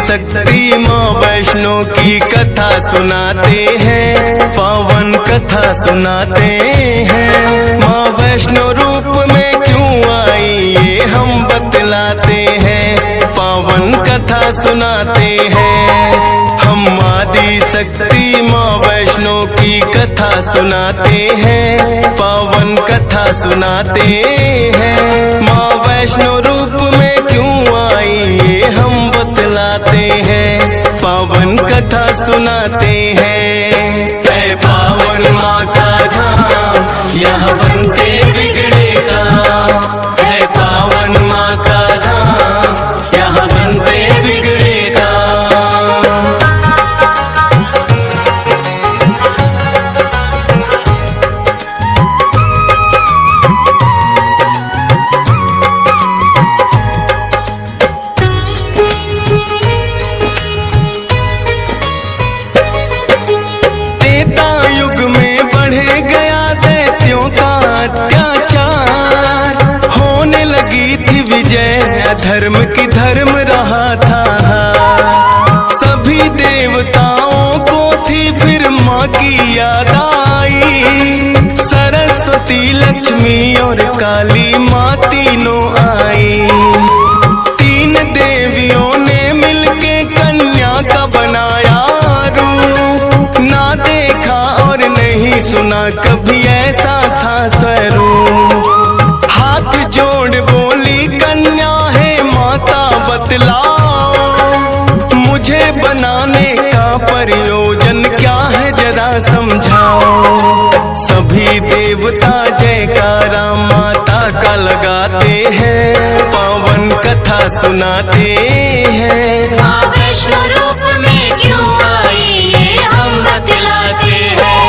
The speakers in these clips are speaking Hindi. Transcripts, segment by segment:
शक्ति माँ वैष्णो की कथा सुनाते हैं, पावन कथा सुनाते हैं। माँ वैष्णो रूप में क्यों आई ये हम बतलाते हैं, पावन कथा सुनाते हैं। हम आदि शक्ति माँ वैष्णो की कथा सुनाते हैं, पावन कथा सुनाते हैं। माँ वैष्णो रूप में क्यों आई ये हम बतलाते हैं, पावन कथा सुनाते हैं। है पावन माँ का धाम यहाँ बनते बिगड़े काम, है पावन माँ का धाम यहाँ बनते बिगड़े काम। धर्म की धर्म रहा था, सभी देवताओं को थी फिर माँ की याद आई। सरस्वती लक्ष्मी और काली माँ तीनों आई। तीन देवियों ने मिलके कन्या का बनाया रूप, ना देखा और नहीं सुना कभी ऐसा था स्वरूप। हाथ जोड़ बोली कन्या बतलाओ, मुझे बनाने का प्रयोजन क्या है जरा समझाओ। सभी देवता जयकारा माता का लगाते हैं, पावन कथा सुनाते हैं। माँ वैष्णो रूप में क्यों आई ये हम बतलाते हैं,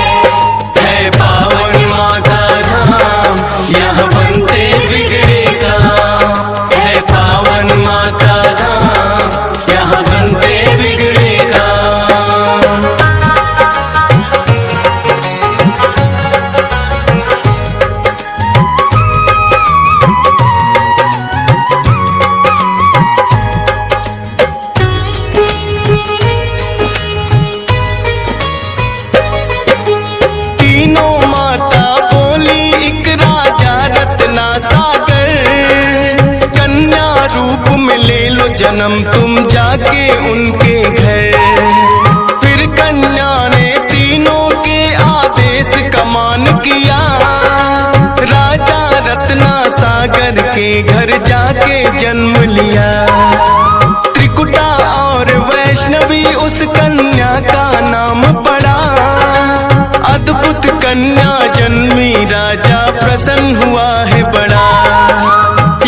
है पावन माँ का धाम यहाँ बनते बिगड़े काम, है पावन माँ का धाम यहाँ बनते बिगड़े काम। तीनों माता बोली एक राजा रत्ना सागर, कन्या रूप में ले लो जन्म तुम जाके उनके घर। फिर कन्या ने तीनों के आदेश का मान किया, राजा रत्ना सागर के घर जाके जन्म लिया। त्रिकुटा और वैष्णवी उस कन्या का नाम पड़ा, अद्भुत कन्या जन्मी राजा प्रसन्न हुआ है बड़ा।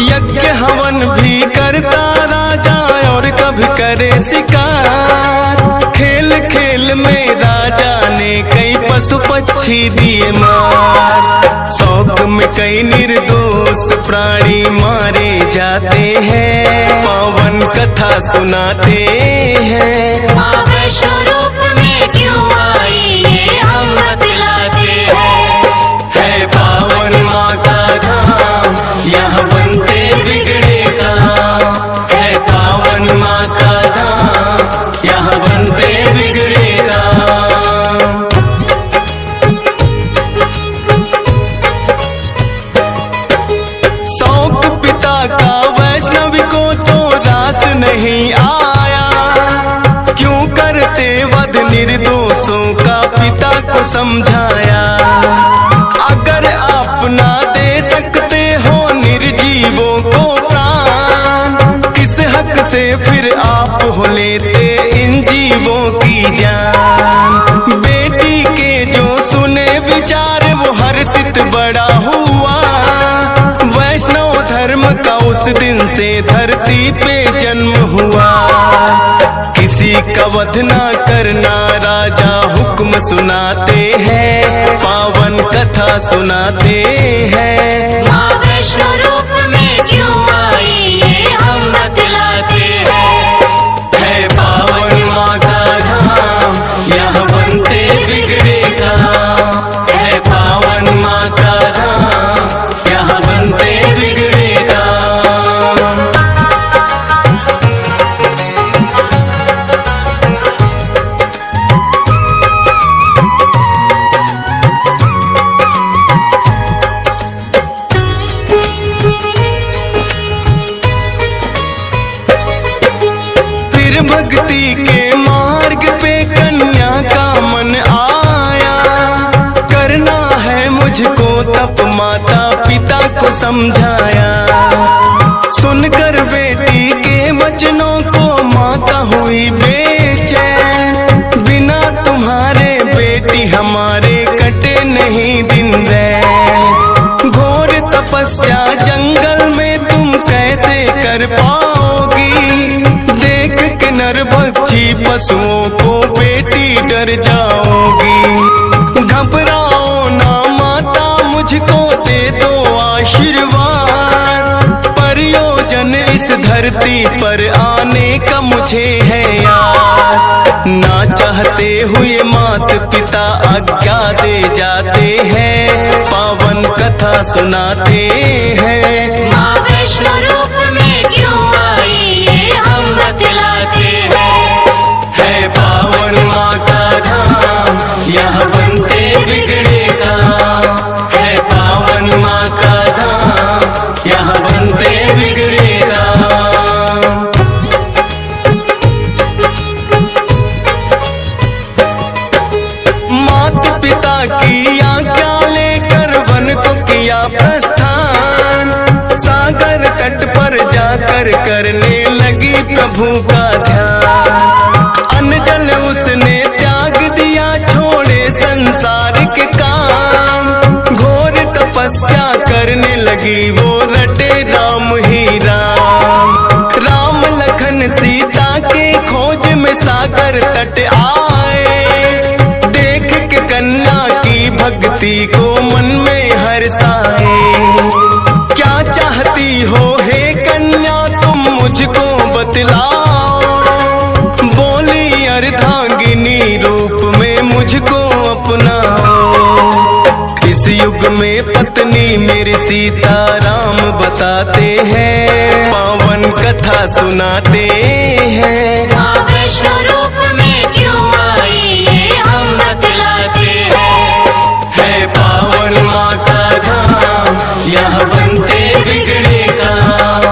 यज्ञ हवन भी करता राजा और कभी करे शिकार, खेल खेल में राजा ने कई पशु पक्षी दिए मार। शौक में कई निर्दोष प्राणी मारे जाते हैं, पावन कथा सुनाते हैं। माँ वैष्णो रूप में क्यों आई ये हम बतलाते हैं, है पावन माँ का धाम यहाँ बनते बिगड़े काम, है पावन माँ का धाम यहाँ बनते बिगड़े काम। शौक पिता का वैष्णवी को तो रास नहीं आया, क्यों करते वध निर्दोषों का पिता को समझाया। अगर आप ना दे सकते हो निर्जीवों को प्राण, किस हक से फिर आप हो लेते इन जीवों की जान। बेटी के जो सुने विचार वो हर्षित बड़ा हुआ, वैष्णव धर्म का उस दिन से धरती पे जन्म हुआ। किसी का वध ना करना राजा हुक्म सुनाते हैं, पावन कथा सुनाते हैं। माँ वैष्णो रूप में क्यों आई ये हम बतलाते हैं, है पावन माँ का धाम यहाँ बनते बिगड़े काम, है पावन माँ का धाम यहाँ बनते बिगड़े काम। पिता को समझाया। सुनकर बेटी के वचनों को माता हुई बेचैन। बिना तुम्हारे बेटी हमारे कटे नहीं दिन रैन। घोर तपस्या जंगल में तुम कैसे कर पाओगी। देख के नरभक्षी पशुओं को बेटी डर जाओगी। घबराओ ना माता, मुझको दे दो आशीर्वाद। प्रयोजन इस धरती पर आने का मुझे है याद। ना चाहते हुए माता पिता आज्ञा दे जाते हैं। पावन कथा सुनाते हैं। माँ वैष्णो रूप में क्यों आई ये हम बतलाते हैं। है पावन माँ का धाम, यहाँ बनते बिगड़े काम। है पावन माँ का धाम, यहाँ बनते बिगड़े काम। माता पिता की आज्ञा लेकर वन को किया प्रस्थान। सागर तट पर जाकर करने लगी प्रभु का ध्यान। अन्न जल उसने त्याग दिया, छोड़े संसार के काम। घोर तपस्या करने लगी वो, रटे राम ही राम। राम लखन सीता के खोज में सागर तट आए। देख के कन्या की भक्ति को मन में हर्षाए। क्या चाहती हो हे कन्या तुम मुझको बतलाओ। बोली अर्धांगिनी रूप में मुझको अपनाओ। इस युग में पत्नी मेरी सीता राम बताते हैं। पावन कथा सुनाते हैं। माँ वैष्णो रूप में क्यों आई ये हम बतलाते हैं। है पावन माँ का धाम, यहाँ बनते बिगड़े काम।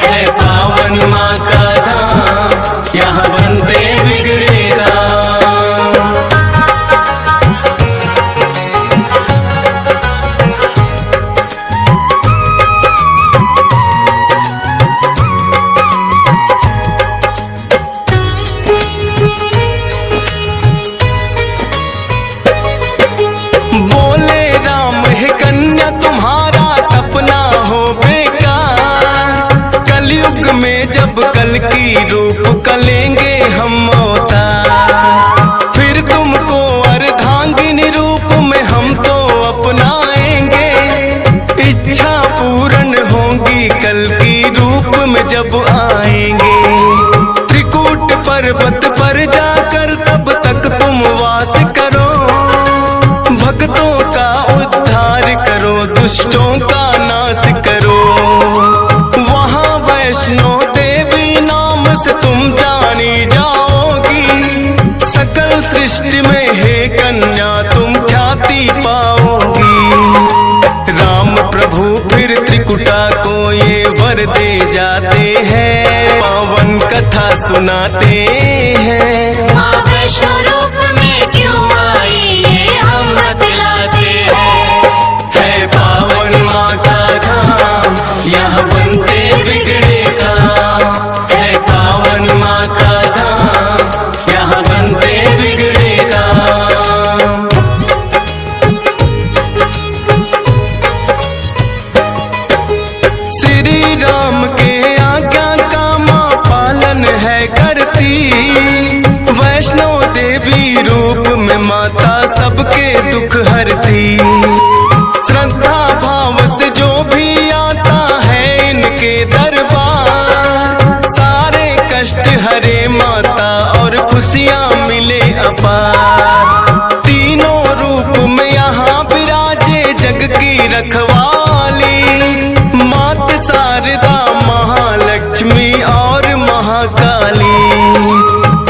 है पावन माँ का धाम, यहाँ बनते बिगड़े काम। बोले राम है कन्या तुम्हारा सपना हो बेकार। कलयुग में जब कल की रूप कलेंगे हम अवतार। फिर तुमको अर्धांगिनी रूप में हम तो अपनाएंगे। इच्छा पूर्ण होगी कल की रूप में जब आएंगे। त्रिकूट पर्वत पर जाकर तब तक तुम वास करो। भक्तों का उद्धार करो, दुष्टों का नाश करो। वहाँ वैष्णो देवी नाम से तुम जानी जाओगी। सकल सृष्टि में हे कन्या तुम ख्याति पाओगी। राम प्रभु फिर त्रिकुटा को ये वर दे जाते हैं। पावन कथा सुनाते हैं। माँ वैष्णो रूप में क्यों आई ये हम बतलाते हैं। है पावन माँ का धाम, यहाँ बनते बिगड़े काम। है पावन माँ का धाम, यहाँ बनते बिगड़े काम। श्री राम के आज्ञा का माँ पालन है करती। वैष्णो देवी रूप में माता सबके दुख हरती। श्रद्धा भाव से जो भी आता है इनके दरबार। सारे कष्ट हरे माता और खुशियाँ मिले अपार। तीनों रूप में यहाँ विराजे जग की रखवाली। मात शारदा महालक्ष्मी और महाकाली।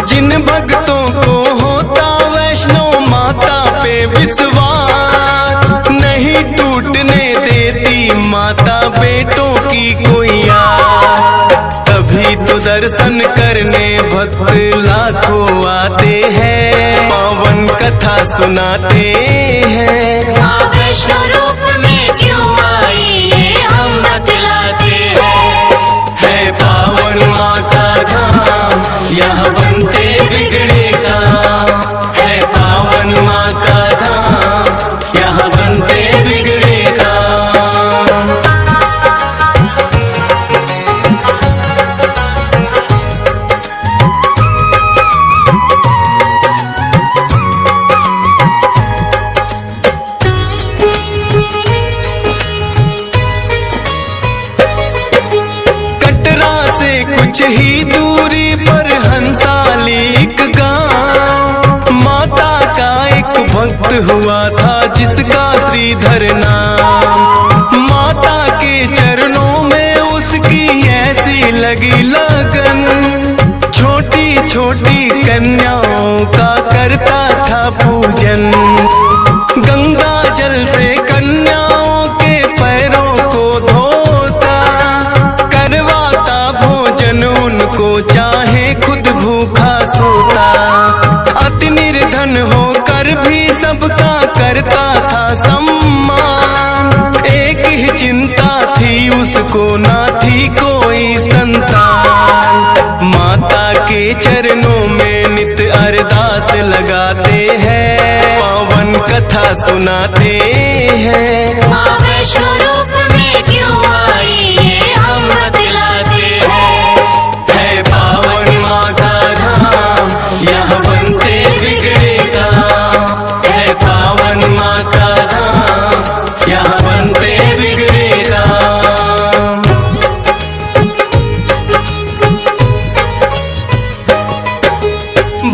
जिन भक्तों को होता वैष्णो माता पे विश्वास, नहीं टूटने देती माता बेटों की कोई आस। तभी तो दर्शन करने भक्त लाखों आते हैं। पावन कथा सुनाते हैं। माँ वैष्णो रूप में क्यों आई हुआ था जिसका श्रीधर नाम। माता के चरणों में उसकी ऐसी लगी लगन, छोटी छोटी कन्याओं का करता था पूजन। गंगा जल से कन्याओं के पैरों को धोता, करवाता भोजन उनको चाहे खुद भूखा सोता। अति निर्धन होकर भी सबका करता था सम्मान, एक ही चिंता थी उसको ना थी कोई संतान। माता के चरणों में नित अरदास लगाते हैं, पावन कथा सुनाते हैं। माँ वैष्णो रूप में क्यों आई ये हम बतलाते हैं। है पावन माँ का धाम, यहाँ बनते बिगड़े काम। है पावन माँ का धाम, यहाँ बनते बिगड़े काम।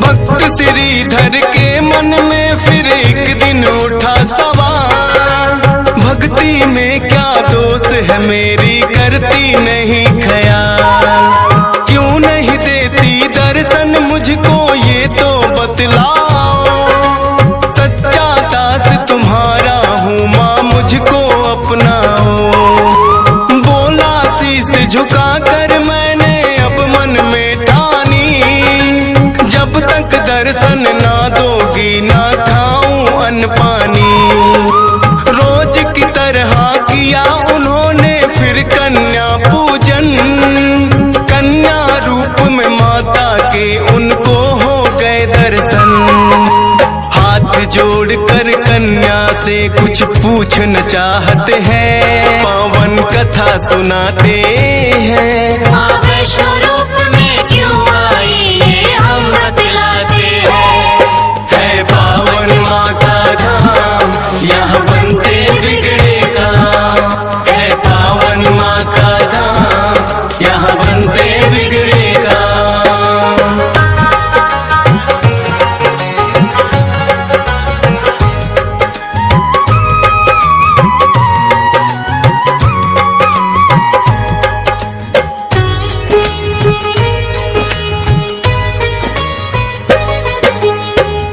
भक्त श्रीधर के मन में फिर एक दिन उठा सवाल, भक्ति में क्या दोष है मेरी करती नहीं ख्याल। क्यों नहीं देती दर्शन मुझको ये तो बतलाओ, सच्चा दास तुम्हारा हूँ माँ मुझको अपनाओ। बोला शीश झुका कर मैंने अब मन में ठानी, जब तक दर्शन ना दोगी ना खाऊं अन्न पानी। रोज की तरह किया उन्होंने फिर कन्या पूजन, कन्या रूप में माता के उनको हो गए दर्शन। हाथ जोड़कर कन्या से कुछ पूछना चाहते हैं, पावन कथा सुनाते हैं। माँ वैष्णो रूप में क्यों आई ये हम बतलाते हैं। है पावन माँ का धाम, यहाँ बनते बिगड़े काम। है पावन माँ का धाम, यहाँ बनते बिगड़े काम।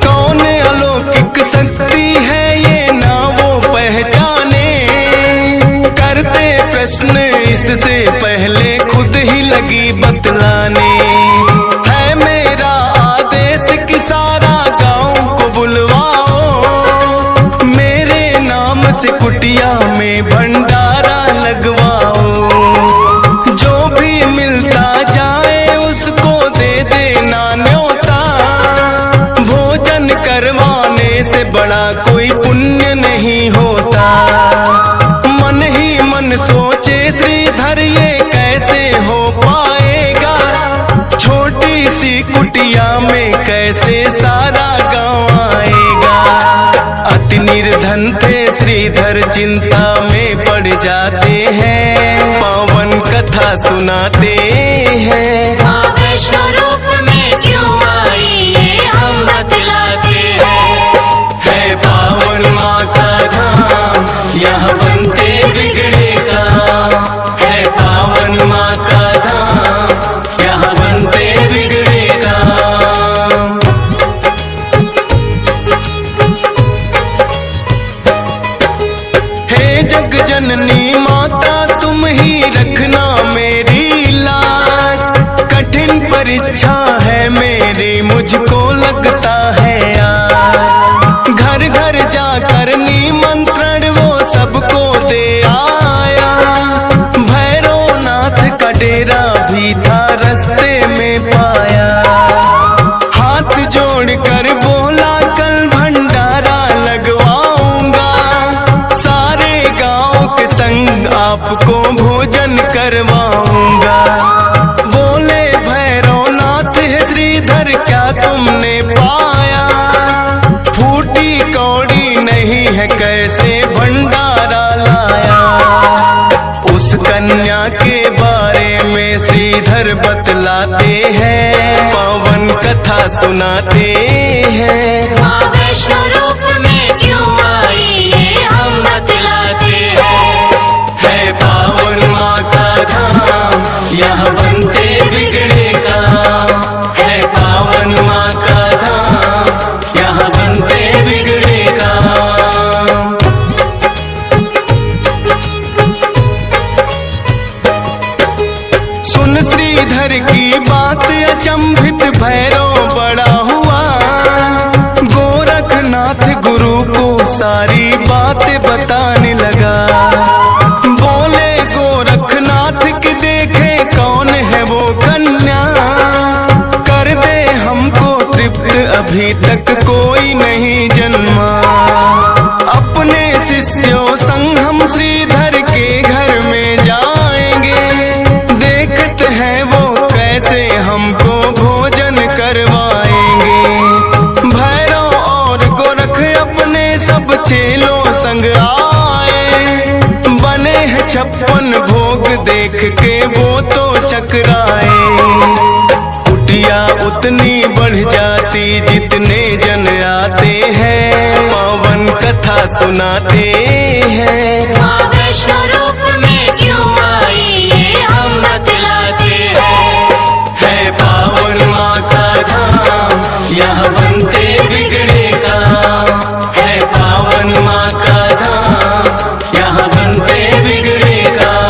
कौन अलौकिक शक्ति है ये ना वो पहचाने, करते प्रश्न इससे पहले खुद ही लगी बतलाने। है मेरा आदेश कि सारा गांव को बुलवाओ, मेरे नाम से कुटिया में भंडारा लगवाओ। जो भी मिलता जाए उसको दे देना न्योता, भोजन करवाने से बड़ा कोई पुण्य नहीं होता। मन ही मन सोचे श्रीधर ये कैसे हो पाएगा, छोटी सी कुटिया में कैसे सारा गांव आएगा। अति निर्धन थे श्रीधर चिंता में पड़ जाते हैं, पावन कथा सुनाते हैं। माँ वैष्णो रूप में क्यों आई ये हम बतलाते हैं। है पावन माँ का धाम, यहाँ बनते बिगड़े काम। है पावन माँ का धाम, यहाँ बनते बिगड़े काम। हे जग जननी माता तुम ही रखना मेरी लाज, कठिन परीक्षा है मेरी मुझको लगता है आज। घर घर जाकर निमंत्रण वो सबको दे आया, भैरवनाथ का डेरा भी था रास्ते में पाया। हाथ जोड़कर बोला कल भंडारा लगवाऊंगा, सारे गांव के संग आपको भोजन करवाऊंगा। बोले भैरवनाथ है श्रीधर क्या तुमने पाया, फूटी कौड़ी नहीं है कैसे भंडारा लाया। उस कन्या के बारे में श्रीधर बतलाते हैं, पावन कथा सुनाते हैं। माँ वैष्णो रूप में क्यों श्रीधर की बात अचंभित भैरव बड़ा हुआ। गोरखनाथ गुरु को सारी बातें बताने लगा। बोले गोरखनाथ की देखे कौन है वो कन्या, कर दे हमको तृप्त अभी तक कोई नहीं जन्मा। अपने शिष्यों संग हम श्रीधर के घर में जाएंगे, देखते हैं वो कैसे हमको भोजन करवाएंगे। भैरव और गोरख अपने सब चेलों संग आए, बने हैं 56 भोग देख के वो तो चकराए। कुटिया उतनी बढ़ जाती जितने जन आते हैं, पावन कथा सुनाते हैं। माँ वैष्णो रूप में क्यों आई ये हम बतलाते हैं। है पावन माँ का धाम, यहाँ बनते बिगड़े काम। है पावन माँ का धाम, यहाँ बनते बिगड़े काम।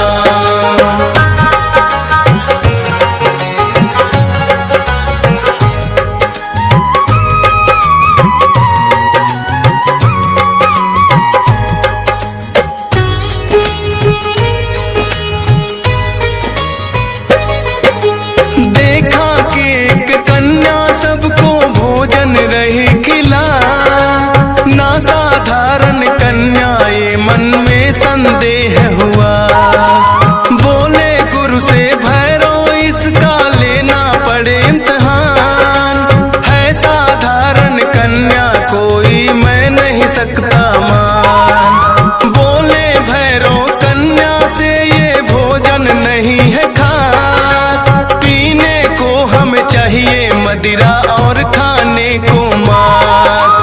देखा कि एक कन्या सबको भोजन रही खिला, ना साधारण कन्या ये मन में संदेह हुआ। बोले गुरु से भैरव इसका लेना पड़े इम्तिहान, है साधारण कन्या कोई मैं नहीं सकता मान। बोले भैरव कन्या से ये भोजन नहीं है खास, पीने को हमें चाहिए मदिरा और खाने को मांस।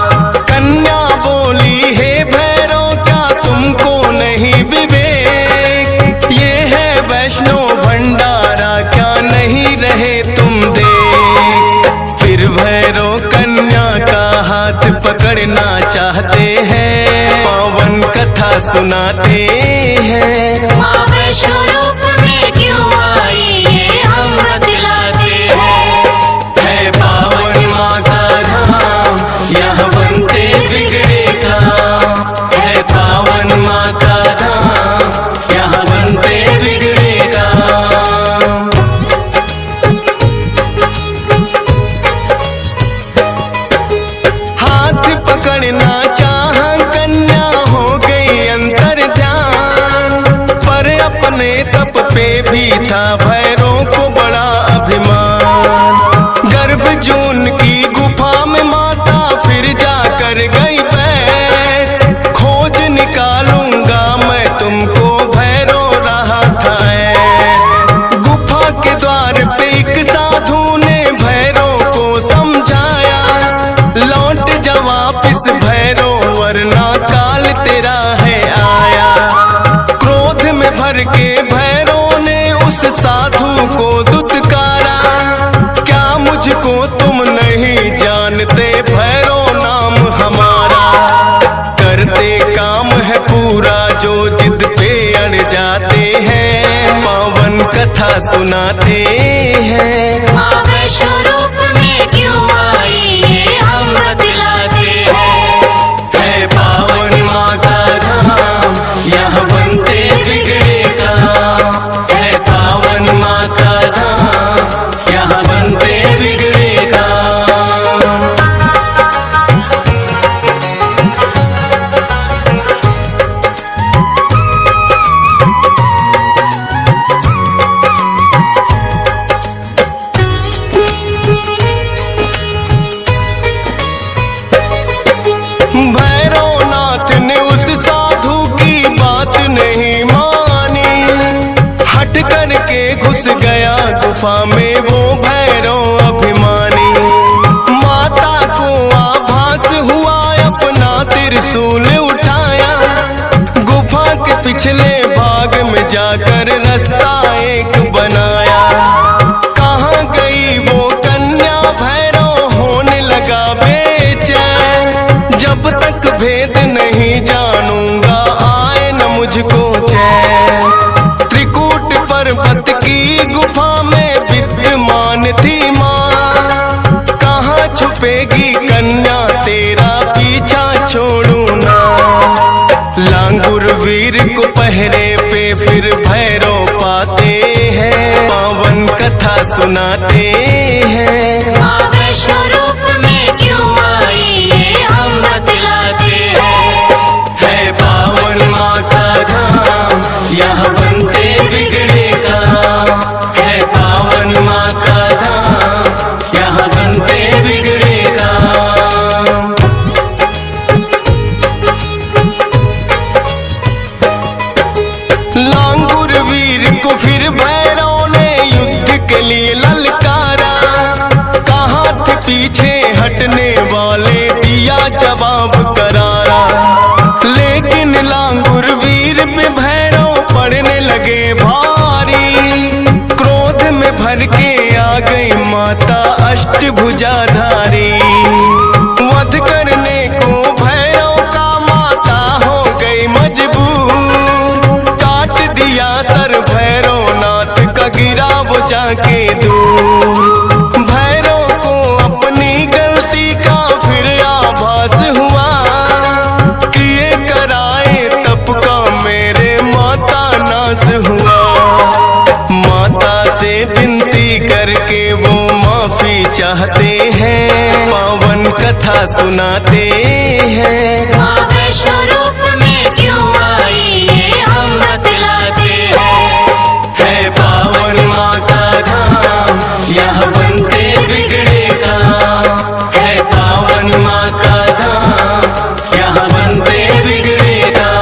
कन्या बोली हे भैरव क्या तुमको नहीं विवेक, ये है वैष्णो भंडारा क्या नहीं रहे तुम देख। फिर भैरव कन्या का हाथ पकड़ना चाहते हैं, पावन कथा सुनाते हैं। माँ वैष्णो रूप में क्यों आई ये हम बतलाते हैं। है पावन माँ का धाम, यहाँ बनते बिगड़े काम। है पावन माँ का धाम, यहाँ बनते बिगड़े काम। हाथ पकड़ना चाह कन्या हो गई अंतर ध्यान, पर अपने तप पे भी था भैरव को बड़ा अभिमान। गर्भ जून की गुफा में माता फिर जाकर गई बैठ, खोज निकालूंगा मैं तुमको भैरव रहा था ऐठ। गुफा के द्वार पे एक साधु ने भैरव को समझाया, लौट जा वापिस भैरव वरना काल तेरा है आया। क्रोध में भर के भैरव ने उस साधु को दुत्कारा, क्या मुझको तुम नहीं जानते भैरव नाम हमारा। करते काम है पूरा जो जिद पे अड़ जाते हैं, पावन कथा सुनाते हैं। माँ वैष्णो रूप में क्यों आई ये हम बतलाते हैं। है पावन माँ का धाम, यहाँ बनते बिगड़े काम। है पावन माँ का धाम, यहाँ बनते बिगड़े काम। भैरवनाथ ने उस साधु की बात नहीं मानी, हट करके घुस गया गुफा में वो भैरव अभिमानी। माता को आभास हुआ अपना त्रिशूल उठाया, गुफा के पिछले भाग में जाकर रास्ता एक बनाया। कहाँ गई वो कन्या भैरव होने लगा बेचैन, जब तक भेद नहीं जानूंगा आए न मुझको चैन। त्रिकूट पर्वत की गुफा में विद्यमान सुनाते हैं। माँ वैष्णो रूप में क्यों आई ये हम बतलाते हैं। है पावन माँ का धाम, यहाँ बनते बिगड़े काम। है पावन माँ का धाम, यहाँ बनते बिगड़े काम। लांगुर वीर को फिर भैरव ने युद्ध के लिए ललकारा। कहाँ थे पीछे हटने वाले, दिया जवाब करारा। लेकिन लांगुर वीर पे भैरव पड़ने लगे भारी। क्रोध में भर के आ गई माता अष्टभुजाधारी। वध करने को भैरव का माता हो गई मजबूर। काट दिया सर भैरवनाथ का, गिरा वो जाके दूर। भैरव को अपनी गलती का फिर आभास हुआ। किए कराए तप का मेरे माता नाश हुआ। माता से विनती करके वो माफी चाहते हैं। पावन कथा सुनाते हैं। माँ वैष्णो रूप में क्यों आई ये हम बतलाते हैं। है पावन माँ का धाम, यहाँ बनते बिगड़े काम। है पावन माँ का धाम, यहाँ बनते बिगड़े काम।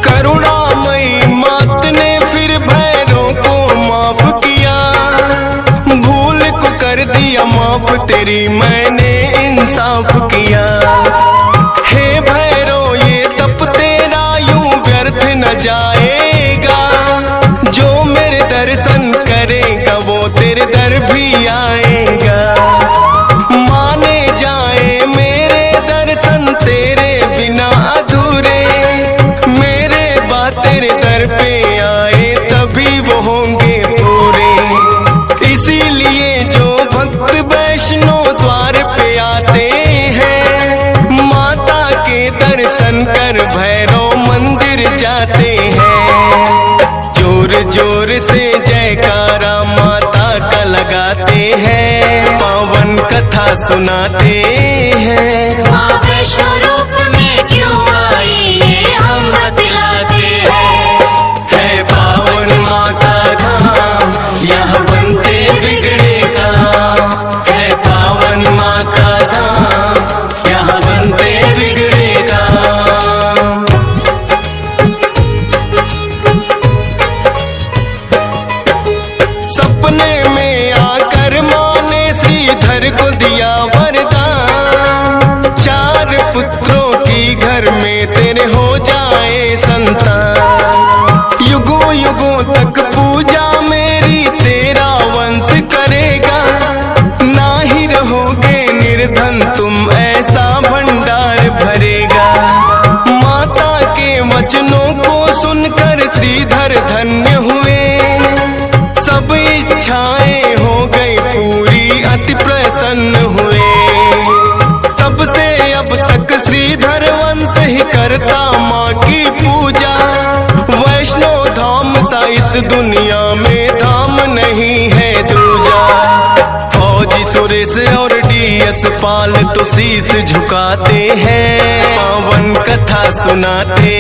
करुणामयी मात ने फिर भैरव को माफ किया। भूल को कर दिया माफ, तेरी मैंने इंसाफ किया। हे भैरव ये तप तेरा यूं व्यर्थ न जाएगा। जो मेरे दर्शन करेगा वो तेरे दर भी आएगा। माने जाए मेरे दर्शन तेरे बिना अधूरे। मेरे बात तेरे दर पे आए तभी वो होंगे पूरे। इसीलिए जो भक्त वैष्णो द्वार पे आते हैं, माता के दर्शन कर भैरव मंदिर जाते हैं। जोर जोर से जयकारा माता का लगाते हैं। पावन कथा सुनाते हैं। माँ वैष्णो रूप में क्यों आई ये हम बतलाते हैं। है पावन माँ का धाम, यहाँ बनते बिगड़े काम। है पावन माँ का धाम, यहाँ बनते बिगड़े काम। सपने में आकर माँ ने श्रीधर को दिया वरदान। 4 पुत्रों की घर में तेरे हो जाए संतान। युगों युगों तक पूजा मेरी तेरा वंश करेगा। ना ही रहोगे निर्धन तुम, ऐसा भंडार भरेगा। माता के वचनों को सुनकर श्रीधर धन्य हुए। सब इच्छाएं हो गई पूरी, अति प्रसन्न हुए। तब से अब तक श्रीधर वंश ही करता माँ की पूजा। वैष्णो धाम सा इस दुनिया में धाम नहीं है दूजा। फौजी सुरेश और DS पाल तो शीश झुकाते हैं। पावन कथा सुनाते